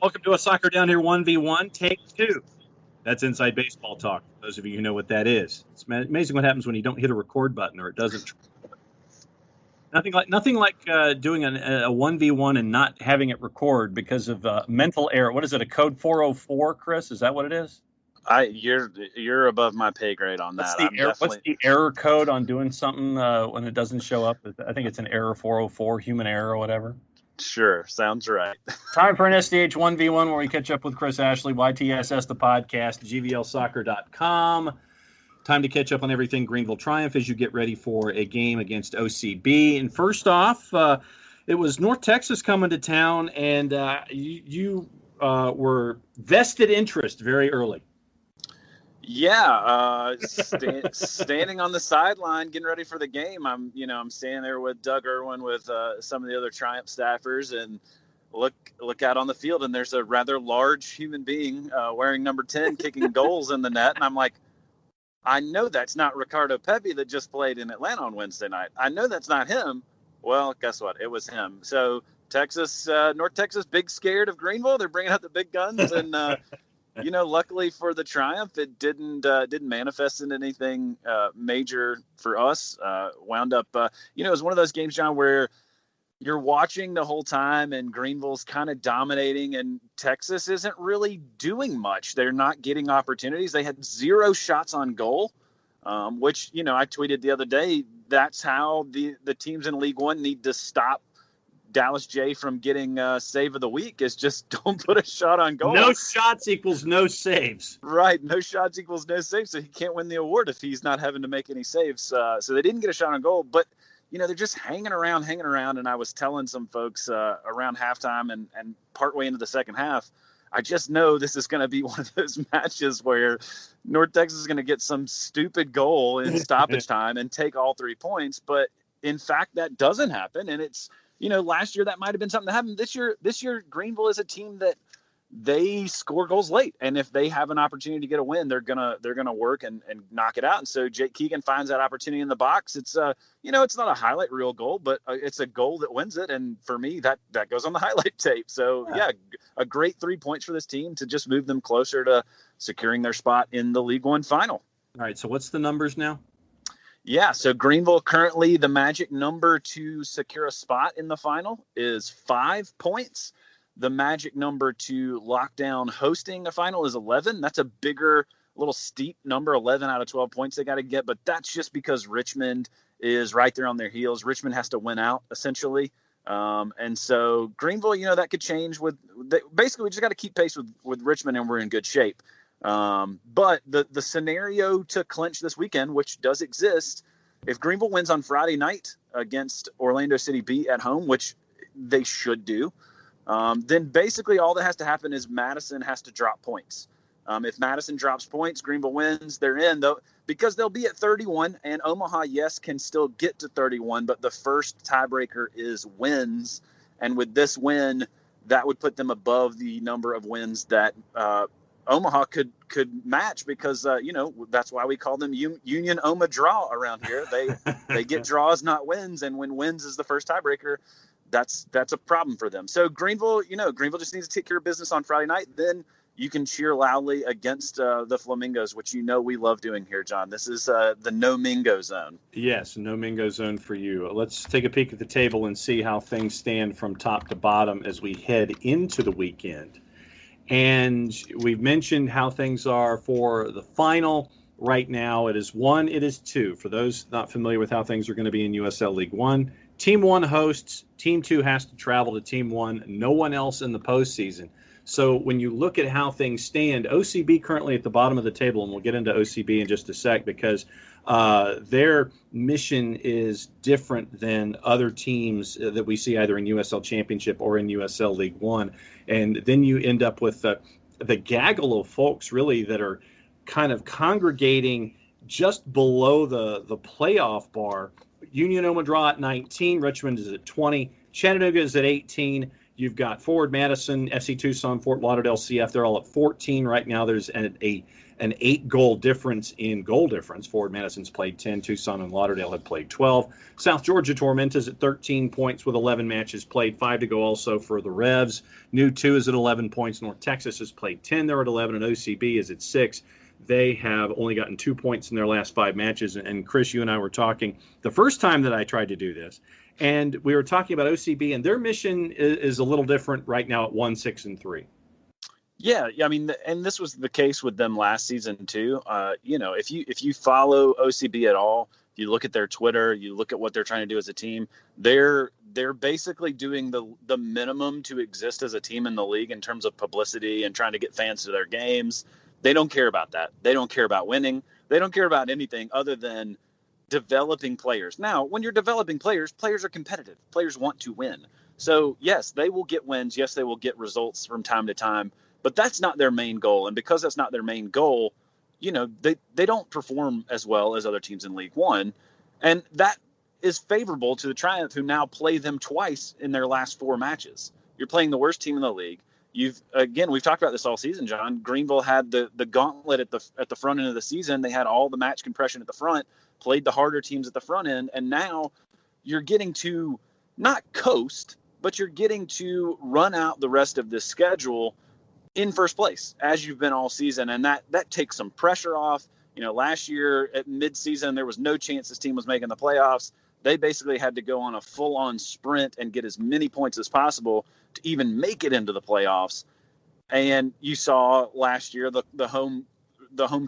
Welcome to a Soccer Down Here 1v1, take 2. That's inside baseball talk. Those of you who know what that is. It's amazing what happens when you don't hit a record button or it doesn't. Nothing like doing a 1v1 and not having it record because of mental error. What is it, a code 404, Chris? Is that what it is? You're above my pay grade on that. What's the error code on doing something when it doesn't show up? I think it's an error 404, human error or whatever. Sure, sounds right. Time for an SDH 1v1 where we catch up with Chris Ashley, YTSS the podcast, GVLsoccer.com. Time to catch up on everything Greenville Triumph as you get ready for a game against OCB. And first off, it was North Texas coming to town, and you were vested interest very early. Yeah, standing on the sideline, getting ready for the game. I'm standing there with Doug Irwin, with some of the other Triumph staffers, and look out on the field, and there's a rather large human being wearing number 10 kicking goals in the net, and I'm like, I know that's not Ricardo Pepi that just played in Atlanta on Wednesday night. I know that's not him. Well, guess what? It was him. So North Texas, big scared of Greenville. They're bringing out the big guns, and luckily for the Triumph, it didn't manifest into anything major for us. Wound up, it was one of those games, John, where you're watching the whole time and Greenville's kind of dominating and Texas isn't really doing much. They're not getting opportunities. They had 0 shots on goal, which, I tweeted the other day, that's how the teams in League One need to stop Dallas J from getting save of the week, is just don't put a shot on goal. No shots equals no saves. Right. No shots equals no saves. So he can't win the award if he's not having to make any saves. So they didn't get a shot on goal, but they're just hanging around. And I was telling some folks around halftime and partway into the second half, I just know this is going to be one of those matches where North Texas is going to get some stupid goal in stoppage time and take all 3 points. But in fact, that doesn't happen. And it's, last year that might have been something that happened. This year, Greenville is a team that they score goals late, and if they have an opportunity to get a win, they're gonna work and knock it out. And so Jake Keegan finds that opportunity in the box. It's it's not a highlight reel goal, but it's a goal that wins it. And for me, that goes on the highlight tape. So yeah, a great 3 points for this team to just move them closer to securing their spot in the League One final. All right. So what's the numbers now? Yeah, so Greenville currently, the magic number to secure a spot in the final is 5 points. The magic number to lock down hosting a final is 11. That's a bigger, little steep number, 11 out of 12 points they got to get. But that's just because Richmond is right there on their heels. Richmond has to win out, essentially. And so Greenville, that could change basically we just got to keep pace with Richmond, and we're in good shape. But the scenario to clinch this weekend, which does exist, if Greenville wins on Friday night against Orlando City B at home, which they should do, then basically all that has to happen is Madison has to drop points. If Madison drops points, Greenville wins, they're in, though, because they'll be at 31, and Omaha, yes, can still get to 31, but the first tiebreaker is wins. And with this win, that would put them above the number of wins that Omaha could match, because that's why we call them Union Oma draw around here. They get draws, not wins, and when wins is the first tiebreaker, that's a problem for them. So Greenville just needs to take care of business on Friday night. Then you can cheer loudly against the Flamingos, which we love doing here, John. This is the no Mingo zone. Yes, no Mingo zone for you. Let's take a peek at the table and see how things stand from top to bottom as we head into the weekend. And we've mentioned how things are for the final. Right now, it is 1, it is 2. For those not familiar with how things are going to be in USL League One, Team 1 hosts, Team 2 has to travel to Team 1, no one else in the postseason. So when you look at how things stand, OCB currently at the bottom of the table, and we'll get into OCB in just a sec, because their mission is different than other teams that we see either in USL Championship or in USL League One. And then you end up with the gaggle of folks really that are kind of congregating just below the playoff bar. Union Oma draw at 19, Richmond is at 20, Chattanooga is at 18. You've got Forward Madison, FC Tucson, Fort Lauderdale CF, they're all at 14 right now. There's a an 8-goal difference in goal difference. Forward Madison's played 10. Tucson and Lauderdale have played 12. South Georgia Tormentas at 13 points with 11 matches played. 5 to go also for the Revs. New 2 is at 11 points. North Texas has played 10. They're at 11. And OCB is at 6. They have only gotten 2 points in their last 5 matches. And Chris, you and I were talking the first time that I tried to do this. And we were talking about OCB, and their mission is a little different right now at 1-6-3. Yeah, I mean, and this was the case with them last season too. If you follow OCB at all, you look at their Twitter, you look at what they're trying to do as a team. They're basically doing the minimum to exist as a team in the league in terms of publicity and trying to get fans to their games. They don't care about that. They don't care about winning. They don't care about anything other than developing players. Now, when you're developing players are competitive. Players want to win. So yes, they will get wins. Yes, they will get results from time to time. But that's not their main goal. And because that's not their main goal, they don't perform as well as other teams in League One. And that is favorable to the Triumph, who now play them twice in their last 4 matches. You're playing the worst team in the league. We've talked about this all season, John. Greenville had the gauntlet at the front end of the season. They had all the match compression at the front, played the harder teams at the front end. And now you're getting to not coast, but you're getting to run out the rest of this schedule in first place, as you've been all season. And that takes some pressure off. Last year at midseason, there was no chance this team was making the playoffs. They basically had to go on a full-on sprint and get as many points as possible to even make it into the playoffs. And you saw last year the home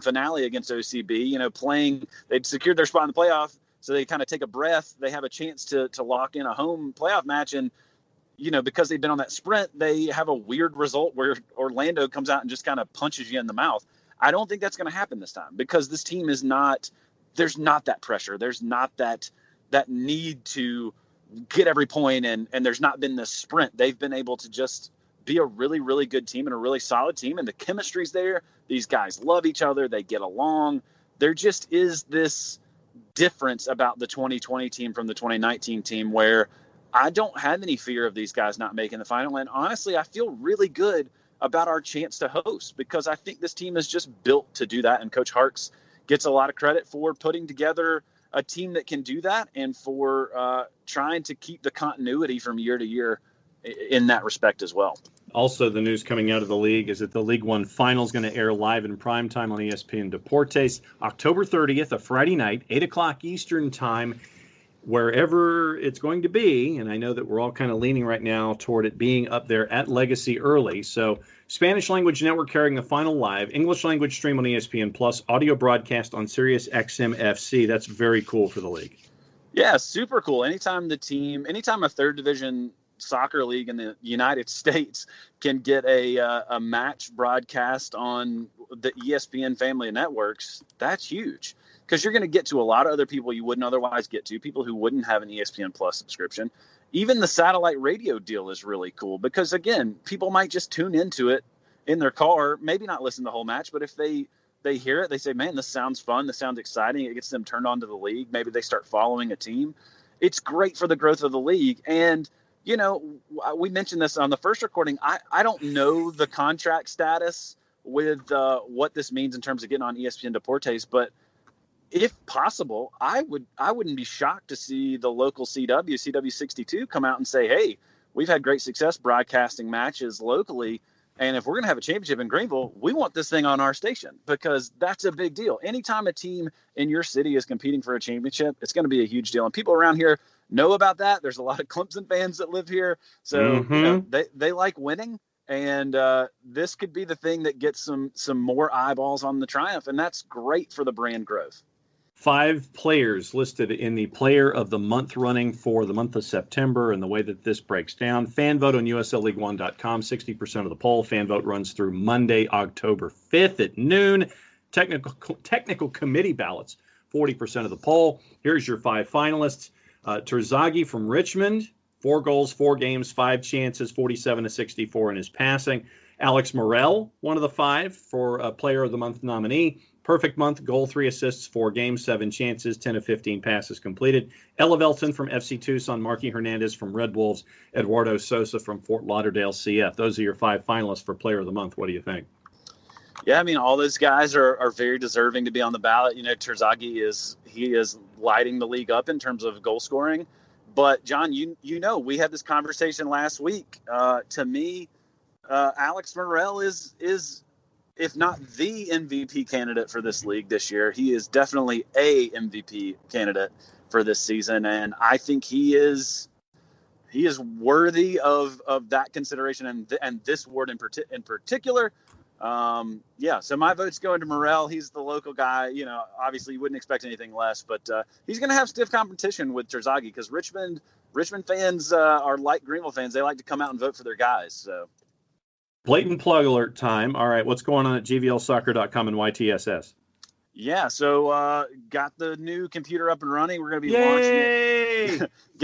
finale against OCB, they'd secured their spot in the playoff. So they kind of take a breath. They have a chance to lock in a home playoff match. And because they've been on that sprint, they have a weird result where Orlando comes out and just kind of punches you in the mouth. I don't think that's going to happen this time, because this team there's not that pressure. There's not that need to get every point, and there's not been this sprint. They've been able to just be a really, really good team and a really solid team. And the chemistry's there. These guys love each other. They get along. There just is this difference about the 2020 team from the 2019 team where I don't have any fear of these guys not making the final. And honestly, I feel really good about our chance to host, because I think this team is just built to do that. And Coach Harks gets a lot of credit for putting together a team that can do that, and for trying to keep the continuity from year to year in that respect as well. Also, the news coming out of the league is that the League One final is going to air live in primetime on ESPN Deportes, October 30th, a Friday night, 8 o'clock Eastern time, wherever it's going to be. And I know that we're all kind of leaning right now toward it being up there at Legacy early. So Spanish language network carrying the final live, English language stream on ESPN Plus, audio broadcast on Sirius XM FC. That's very cool for the league. Yeah, super cool. Anytime a third division soccer league in the United States can get a match broadcast on the ESPN family of networks, that's huge. Because you're going to get to a lot of other people you wouldn't otherwise get to, people who wouldn't have an ESPN Plus subscription. Even the satellite radio deal is really cool because, again, people might just tune into it in their car, maybe not listen to the whole match, but if they hear it, they say, man, this sounds fun, this sounds exciting, it gets them turned on to the league, maybe they start following a team. It's great for the growth of the league. And, we mentioned this on the first recording, I don't know the contract status with what this means in terms of getting on ESPN Deportes, but if possible, I wouldn't be shocked to see the local CW 62 come out and say, hey, we've had great success broadcasting matches locally, and if we're going to have a championship in Greenville, we want this thing on our station, because that's a big deal. Anytime a team in your city is competing for a championship, it's going to be a huge deal. And people around here know about that. There's a lot of Clemson fans that live here. So they like winning. And this could be the thing that gets some more eyeballs on the Triumph. And that's great for the brand growth. 5 players listed in the Player of the Month running for the month of September, and the way that this breaks down. Fan vote on USLLeague1.com, 60% of the poll. Fan vote runs through Monday, October 5th at noon. Technical committee ballots, 40% of the poll. Here's your 5 finalists. Terzaghi from Richmond, 4 goals, 4 games, 5 chances, 47-64 in his passing. Alex Morel, one of the 5 for Player of the Month nominee. Perfect month, goal, 3 assists, 4 games, 7 chances, 10 of 15 passes completed. Ella Velton from FC Tucson, Marky Hernandez from Red Wolves, Eduardo Sosa from Fort Lauderdale CF. Those are your 5 finalists for Player of the Month. What do you think? Yeah, I mean, all those guys are very deserving to be on the ballot. You know, Terzaghi is lighting the league up in terms of goal scoring. But John, you know, we had this conversation last week. To me, Alex Morel is if not the MVP candidate for this league this year, he is definitely a MVP candidate for this season, and I think he is worthy of that consideration and this award in particular. Yeah, so my vote's going to Morel. He's the local guy. You know, obviously you wouldn't expect anything less, but he's going to have stiff competition with Terzaghi because Richmond fans are like Greenville fans. They like to come out and vote for their guys. So blatant plug alert time. All right, what's going on at gvlsoccer.com and YTSS? Yeah, so got the new computer up and running. We're going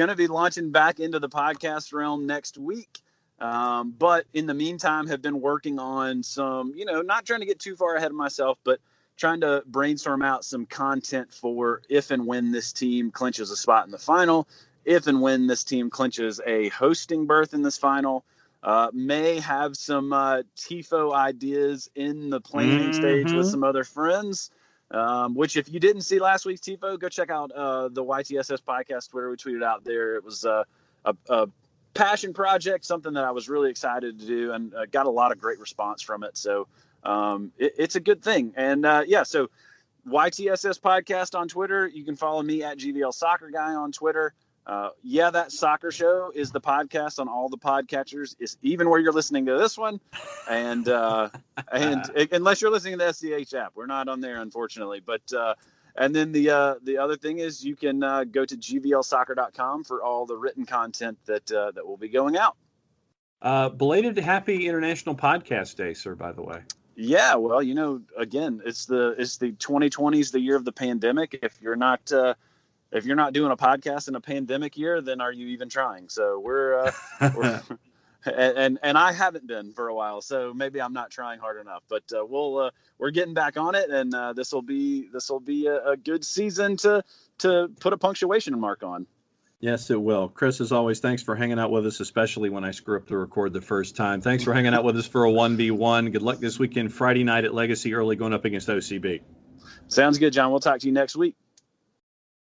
to be launching back into the podcast realm next week. But in the meantime, have been working on some, you know, not trying to get too far ahead of myself, but trying to brainstorm out some content for if and when this team clinches a spot in the final, if and when this team clinches a hosting berth in this final. May have some TIFO ideas in the planning stage with some other friends, which if you didn't see last week's TIFO, go check out the YTSS podcast Twitter. We tweeted out there. It was a passion project, something that I was really excited to do, and got a lot of great response from it. So it's a good thing. And so YTSS podcast on Twitter. You can follow me at GVL Soccer Guy on Twitter. That soccer show is the podcast on all the podcatchers. It's even where you're listening to this one, and unless you're listening to the SCH app, we're not on there, unfortunately. But and then the other thing is you can go to gvlsoccer.com for all the written content that will be going out. Belated Happy International Podcast Day, sir. By the way. Yeah, well, you know, again, it's the 2020s, the year of the pandemic. If you're not doing a podcast in a pandemic year, then are you even trying? So we're and I haven't been for a while, so maybe I'm not trying hard enough. But we're getting back on it, and this will be a good season to put a punctuation mark on. Yes, it will. Chris, as always, thanks for hanging out with us, especially when I screw up the record the first time. Thanks for hanging out with us for a 1v1. Good luck this weekend, Friday night at Legacy Early, going up against OCB. Sounds good, John. We'll talk to you next week.